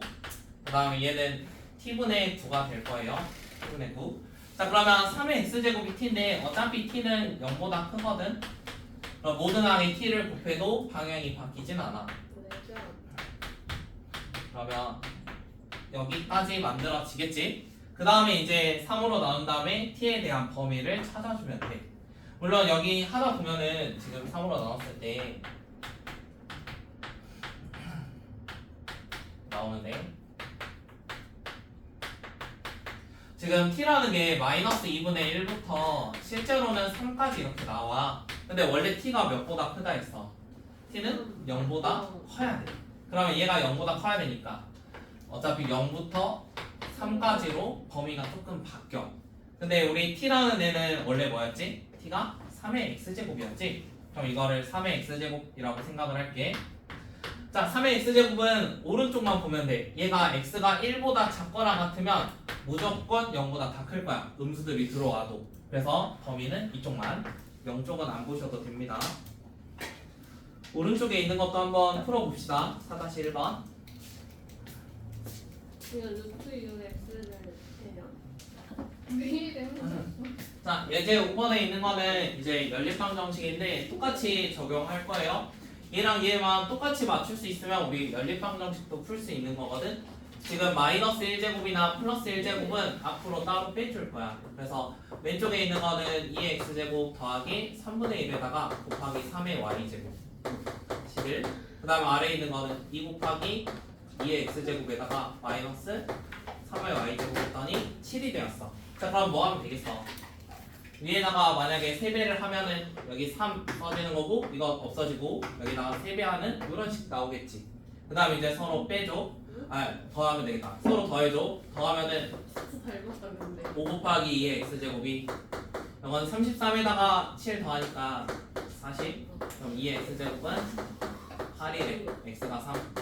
그 다음에 얘는 t분의 9가 될 거예요. t분의 9. 자, 그러면 3의 x제곱이 t인데 어차피 t는 0보다 크거든. 그럼 모든 항에 t를 곱해도 방향이 바뀌진 않아. 그러면 여기까지 만들어지겠지? 그 다음에 이제 3으로 나눈 다음에 t에 대한 범위를 찾아주면 돼. 물론 여기 하다 보면은 지금 3으로 나눴을 때 나오는데 지금 t라는 게 마이너스 2분의 1부터 실제로는 3까지 이렇게 나와. 근데 원래 t가 몇보다 크다 했어. t는 0보다 커야 돼. 그러면 얘가 0보다 커야 되니까 어차피 0부터 3까지로 범위가 조금 바뀌어. 근데 우리 t라는 애는 원래 뭐였지? t가 3의 x제곱이었지? 그럼 이거를 3의 x제곱이라고 생각을 할게. 자, 3의 x제곱은 오른쪽만 보면 돼. 얘가 x가 1보다 작거나 같으면 무조건 0보다 다 클 거야. 음수들이 들어와도. 그래서 범위는 이쪽만. 0쪽은 안 보셔도 됩니다. 오른쪽에 있는 것도 한번 풀어봅시다. 4-1번. 이거 루트 6x를 해요. 왜 이래? 자, 예제 5번에 있는 거는 이제 연립방 정식인데 똑같이 적용할 거예요. 얘랑 얘만 똑같이 맞출 수 있으면 우리 연립방 정식도 풀 수 있는 거거든. 지금 마이너스 1제곱이나 플러스 1제곱은 앞으로 따로 빼줄 거야. 그래서 왼쪽에 있는 거는 2x제곱 더하기 3분의 1에다가 곱하기 3의 y제곱 11. 그 다음 아래에 있는 거는 2 곱하기 2의 x제곱에다가 마이너스 3의 y제곱 했더니 7이 되었어. 자, 그럼 뭐 하면 되겠어? 위에다가 만약에 3배를 하면은 여기 3 써지는 거고 이거 없어지고 여기다가 3배 하는 이런 식 나오겠지. 그 다음에 이제 서로 빼줘. 더하면 되겠다. 서로 더해줘. 더하면은 닮았다는데. 5 곱하기 2의 x제곱이 이건 33에다가 7 더하니까 40. 그럼 2의 x제곱은 8이래. x가 3.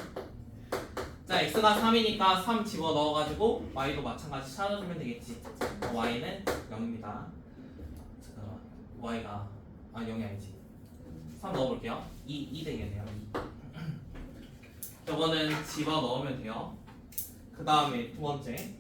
자, x가 3이니까 3 집어 넣어가지고 y도 마찬가지 찾아주면 되겠지. y는 0입니다. 잠깐만. y가 0이 아니지. 3 넣어볼게요. 2 되겠네요. 2. 저거는 집어 넣으면 돼요. 그 다음에 두 번째.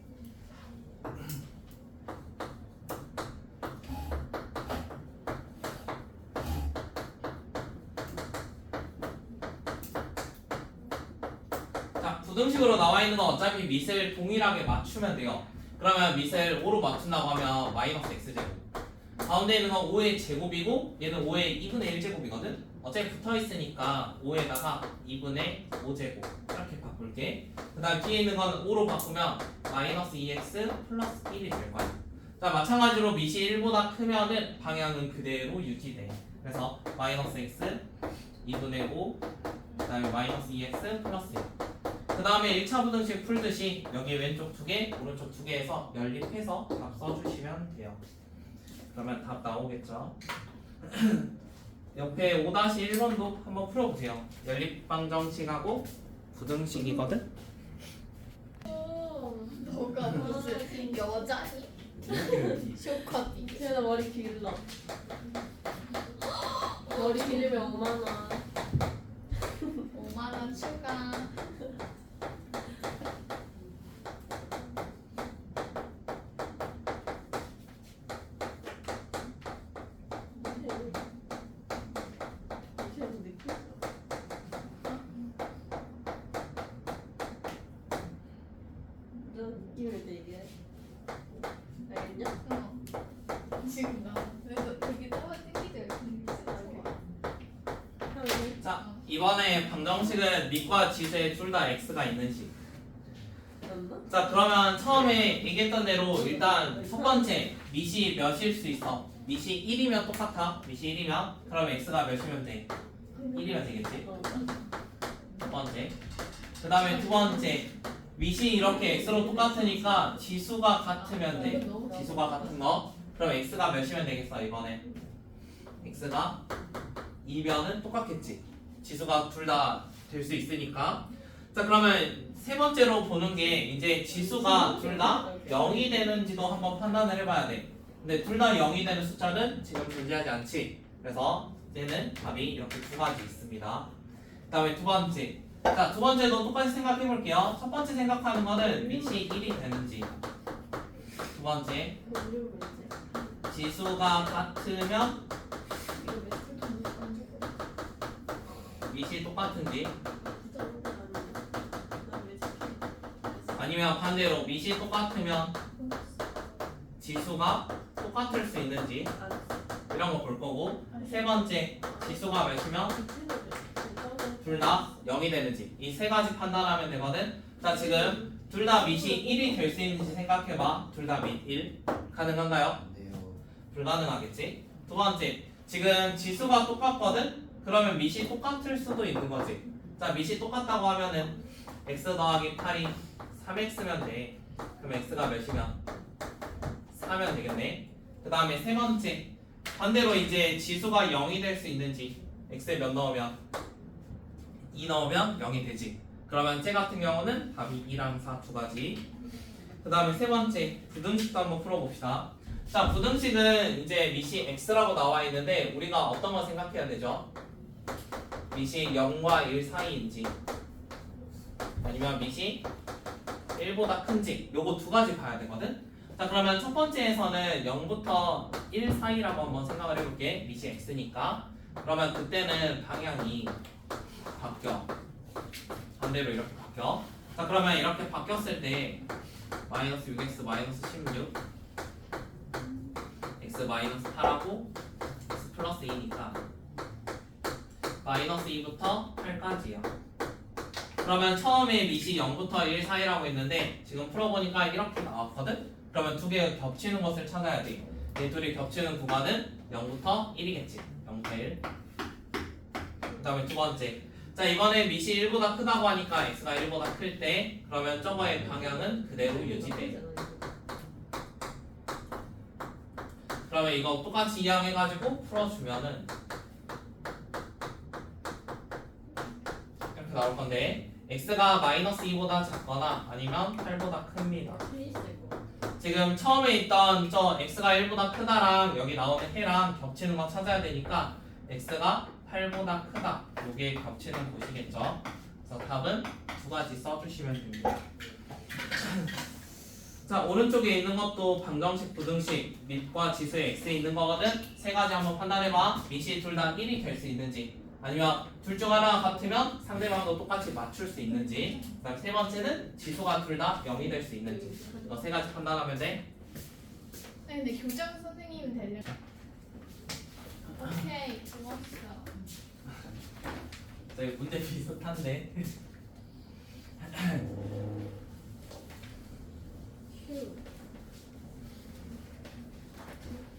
자, 부등식으로 나와 있는 건 어차피 밑을 동일하게 맞추면 돼요. 그럼 그러면 밑을 5로 맞춘다고 하면 마이너스 x제곱. 가운데 있는 건 5의 제곱이고 얘는 5의 2분의 1제곱이거든. 어차피 붙어있으니까 5에다가 2분의 5제곱 이렇게 바꿀게. 그 다음 뒤에 있는 건 5로 바꾸면 마이너스 2x 플러스 1이 될 거야. 자, 마찬가지로 밑이 1보다 크면은 방향은 그대로 유지돼. 그래서 마이너스 x 2분의 5, 그 다음에 마이너스 2x 플러스 1. 그 다음에 1차 부등식 풀듯이 여기 왼쪽 2개, 오른쪽 2개에서 연립해서 답 써주시면 돼요. 그러면 답 나오겠죠? 옆에 5-1번도 한번 풀어보세요. 연립방정식하고 부등식이거든? 너가 무슨 여자니? 쇼커디. 쟤는 머리 길러. 머리 길리면 5만 원. 5만 원 추가. 쟤는 느낌. 넌 느낌을 되게. 알겠냐? 지금 나 그래서 되게 따로 땡기죠. 형이 자, 이번에 방정식은 밑과 지수에 둘 다 x가 있는 식. 맞나? 자, 그러면 처음에 얘기했던 대로 일단 첫 번째 밑이 몇일 수 있어? 밑이 1이면 똑같아. 밑이 1이면 그럼 x가 몇이면 돼? 1이면 되겠지? 어. 첫 번째. 그 다음에 두 번째 밑이 이렇게 x로 똑같으니까 지수가 같으면 돼. 지수가 같은 거. 그럼 x가 몇이면 되겠어 이번에? x가 2면은 똑같겠지. 지수가 둘 다 될 수 있으니까. 자, 그러면 세 번째로 보는 게 이제 지수가 둘 다 0이 되는지도 한번 판단을 해봐야 돼. 근데 둘 다 0이 되는 숫자는 지금 존재하지 않지. 그래서 이제는 답이 이렇게 두 가지 있습니다. 그 다음에 두 번째. 자, 두 번째도 똑같이 생각해 볼게요. 첫 번째 생각하는 거는 밑이 1이 되는지. 두 번째, 지수가 같으면 밑이 똑같은지, 아니면 반대로 밑이 똑같으면 지수가 똑같을 수 있는지 이런 거 볼 거고, 세 번째 지수가 몇이면 둘 다 0이 되는지 이 세 가지 판단하면 되거든. 자, 지금 둘 다 밑이 1이 될 수 있는지 생각해봐. 둘 다 밑 1 가능한가요? 불가능하겠지. 두 번째, 지금 지수가 똑같거든? 그러면 밑이 똑같을 수도 있는 거지. 자, 밑이 똑같다고 하면은 x 더하기 8이 3x면 돼. 그럼 x가 몇이면? 4면 되겠네. 그 다음에 세 번째, 반대로 이제 지수가 0이 될 수 있는지. x에 몇 넣으면? 2 넣으면 0이 되지. 그러면 쟤 같은 경우는 답이 2랑 4 두 가지. 그 다음에 세 번째, 부등식도 한번 풀어봅시다. 자, 부등식은 이제 밑이 x라고 나와 있는데 우리가 어떤 거 생각해야 되죠? 밑이 0과 1 사이인지 아니면 밑이 1보다 큰지 요거 두 가지 봐야 되거든? 자, 그러면 첫 번째에서는 0부터 1 사이라고 한번 생각을 해볼게. 밑이 x니까. 그러면 그때는 방향이 바뀌어. 반대로 이렇게 바뀌어. 자, 그러면 이렇게 바뀌었을 때 마이너스 6x 마이너스 16 x 마이너스 8하고 x 플러스 2니까 마이너스 2부터 8까지요. 그러면 처음에 밑이 0부터 1 사이라고 했는데 지금 풀어보니까 이렇게 나왔거든? 그러면 두 개 겹치는 것을 찾아야 돼. 얘 둘이 겹치는 구간은 0부터 1이겠지. 0부터 1. 그 다음에 두 번째. 자, 이번에 밑이 1보다 크다고 하니까 x가 1보다 클 때 그러면 저거의 방향은 그대로 유지돼. 그러면 이거 똑같이 이항해가지고 풀어주면은 이렇게 나올 건데 x가 마이너스 2보다 작거나 아니면 8보다 큽니다. 지금 처음에 있던 저 x가 1보다 크다랑 여기 나오는 해랑 겹치는 거 찾아야 되니까 x가 8보다 크다 요게 겹치는 곳이겠죠. 그래서 답은 두 가지 써주시면 됩니다. 자, 오른쪽에 있는 것도 방정식 부등식 밑과 지수의 x에 있는 거거든. 세 가지 한번 판단해봐. 밑이 둘 다 1이 될 수 있는지 아니면 둘 중 하나가 같으면 상대방도 똑같이 맞출 수 있는지, 그다음 세 번째는 지수가 둘 다 0이 될 수 있는지. 이거 세 가지 판단하면 돼. 아니 근데 교장 선생님은 되려. 오케이 좋았어. 저희 문제 비슷한데.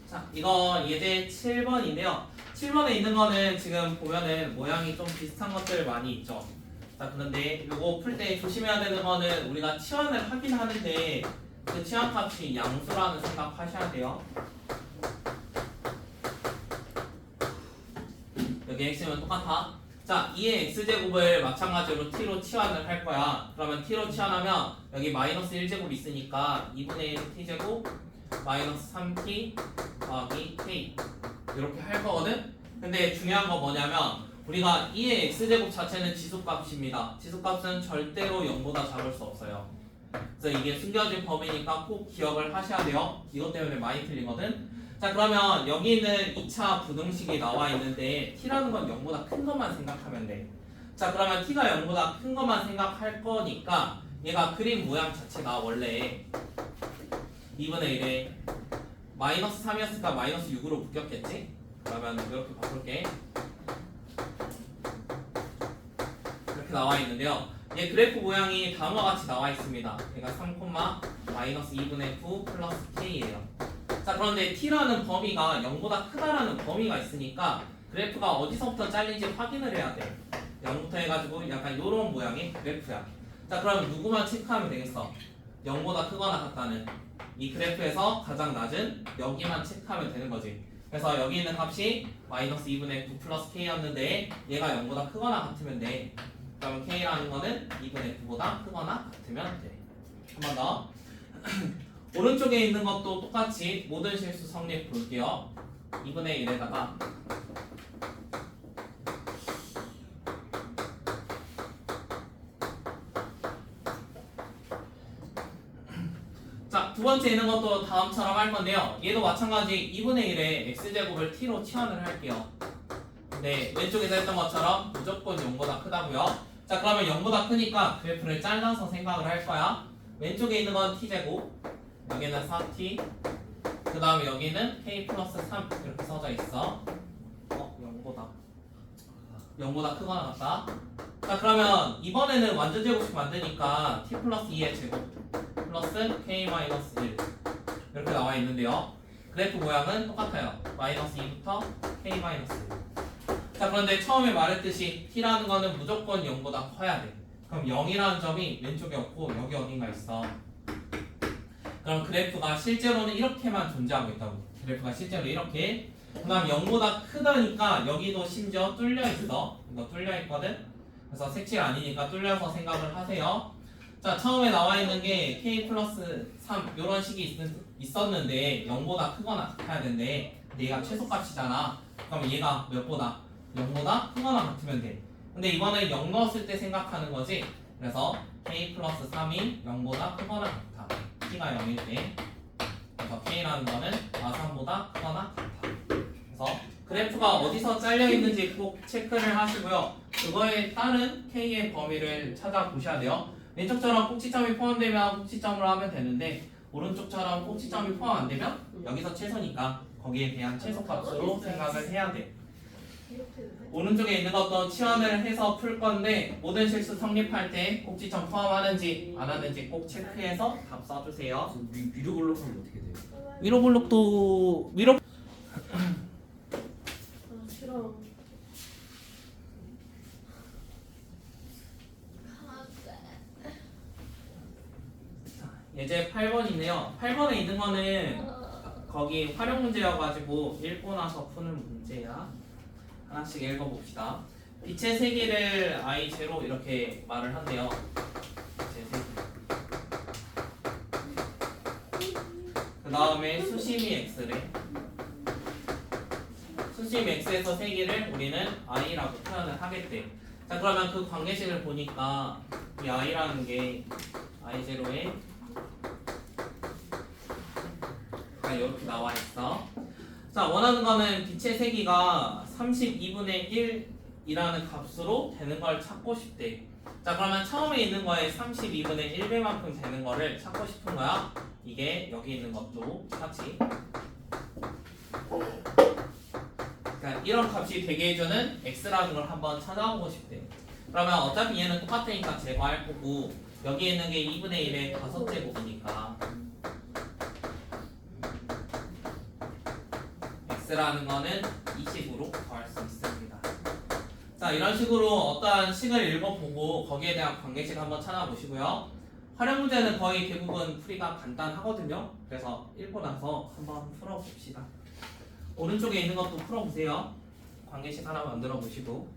자, 이거 예제 7번인데요. 7번에 있는 거는 지금 보면은 모양이 좀 비슷한 것들 많이 있죠. 자, 그런데 이거 풀 때 조심해야 되는 거는 우리가 치환을 하긴 하는데 그 치환 값이 양수라는 생각하셔야 돼요. 여기 x면 똑같아. 자, 2의 x제곱을 마찬가지로 t로 치환을 할 거야. 그러면 t로 치환하면 여기 마이너스 1제곱 있으니까 2분의 1 t제곱 마이너스 3t 더하기 k 이렇게 할 거거든? 근데 중요한 거 뭐냐면 우리가 2의 x제곱 자체는 지수값입니다. 지수값은 절대로 0보다 작을 수 없어요. 그래서 이게 숨겨진 범위니까 꼭 기억을 하셔야 돼요. 이것 때문에 많이 틀리거든? 자, 그러면 여기 있는 2차 부등식이 나와 있는데 t라는 건 0보다 큰 것만 생각하면 돼. 자, 그러면 t가 0보다 큰 것만 생각할 거니까 얘가 그림 모양 자체가 원래 2분의 1에 마이너스 3이었으니까 마이너스 6으로 묶였겠지? 그러면 이렇게 바꿀게. 이렇게 나와 있는데요. 얘 그래프 모양이 다음과 같이 나와 있습니다. 얘가 3, 마이너스 2분의 9 플러스 k예요. 자, 그런데 t라는 범위가 0보다 크다라는 범위가 있으니까 그래프가 어디서부터 잘린지 확인을 해야 돼. 0부터 해가지고 약간 이런 모양의 그래프야. 자, 그럼 누구만 체크하면 되겠어? 0보다 크거나 같다는 이 그래프에서 가장 낮은 여기만 체크하면 되는 거지. 그래서 여기 있는 값이 마이너스 2분의 9 플러스 k였는데 얘가 0보다 크거나 같으면 돼. 그러면 k라는 거는 2분의 9보다 크거나 같으면 돼. 한 번 더. 오른쪽에 있는 것도 똑같이 모든 실수 성립 볼게요. 2분의 1에다가 자, 두 번째 있는 것도 다음처럼 할 건데요. 얘도 마찬가지 2분의 1에 x제곱을 t로 치환을 할게요. 네, 왼쪽에서 했던 것처럼 무조건 0보다 크다고요. 자, 그러면 0보다 크니까 그래프를 잘라서 생각을 할 거야. 왼쪽에 있는 건 t제곱, 여기는 4t, 그 다음에 여기는 k 플러스 3 이렇게 써져 있어. 0보다 크거나 같다. 자, 그러면 이번에는 완전 제곱식 만드니까 t 플러스 2의 제곱 플러스 k 마이너스 1 이렇게 나와 있는데요. 그래프 모양은 똑같아요. 마이너스 2부터 k 마이너스 1. 자, 그런데 처음에 말했듯이 t라는 거는 무조건 0보다 커야 돼. 그럼 0이라는 점이 왼쪽에 없고 여기 어딘가 있어. 그럼 그래프가 실제로는 이렇게만 존재하고 있다고. 그래프가 실제로 이렇게. 그 다음 0보다 크다니까 여기도 심지어 뚫려 있어. 이거 뚫려 있거든. 그래서 색칠 아니니까 뚫려서 생각을 하세요. 자, 처음에 나와 있는 게 k 플러스 3 이런 식이 있었는데 0보다 크거나 같아야 되는데 근데 얘가 최소값이잖아. 그럼 얘가 몇보다? 0보다 크거나 같으면 돼. 근데 이번에 0 넣었을 때 생각하는 거지. 그래서 k 플러스 3이 0보다 크거나 같아. t가 0일 때. 그래서 k라는 거는 3보다 크거나 같아. 그래서 그래프가 어디서 잘려 있는지 꼭 체크를 하시고요. 그거에 따른 k의 범위를 찾아보셔야 돼요. 왼쪽처럼 꼭지점이 포함되면 꼭지점으로 하면 되는데 오른쪽처럼 꼭지점이 포함 안 되면 여기서 최소니까 거기에 대한 최소값으로 생각을 해야 돼. 오른쪽에 있는 것도 치환을 해서 풀 건데 모든 실수 성립할 때 꼭지점 포함하는지 안 하는지 꼭 체크해서 답 써주세요. 위로 블록하면 어떻게 돼요? 위로 블록도 위로 싫어. 예제 8번이네요. 8번에 있는 거는 거기 활용 문제여가지고 읽고 나서 푸는 문제야. 하나씩 읽어봅시다. 빛의 세기를 I0 이렇게 말을 한대요. 빛의 세기. 그 다음에 수심이 X래. 수심 X에서 세기를 우리는 I라고 표현을 하겠대. 자, 그러면 그 관계식을 보니까 이 I라는 게 I0에 이렇게 나와 있어. 자, 원하는 거는 빛의 세기가 32분의 이라는 값으로 되는 걸 찾고 싶대. 자, 그러면 처음에 있는 거에 32분의 1배만큼 되는 거를 찾고 싶은 거야. 이게 여기 있는 것도 같이. 그러니까 이런 값이 되게 해주는 x라는 걸 한번 찾아보고 싶대. 그러면 어차피 얘는 똑같으니까 제거할 거고, 여기 있는 게 2분의 1의 5제곱이니까 x라는 거는 이 식으로 구할 수 있습니다. 자, 이런 식으로 어떠한 식을 읽어보고 거기에 대한 관계식 한번 찾아보시고요. 활용 문제는 거의 대부분 풀이가 간단하거든요. 그래서 읽고 나서 한번 풀어봅시다. 오른쪽에 있는 것도 풀어보세요. 관계식 하나 만들어 보시고.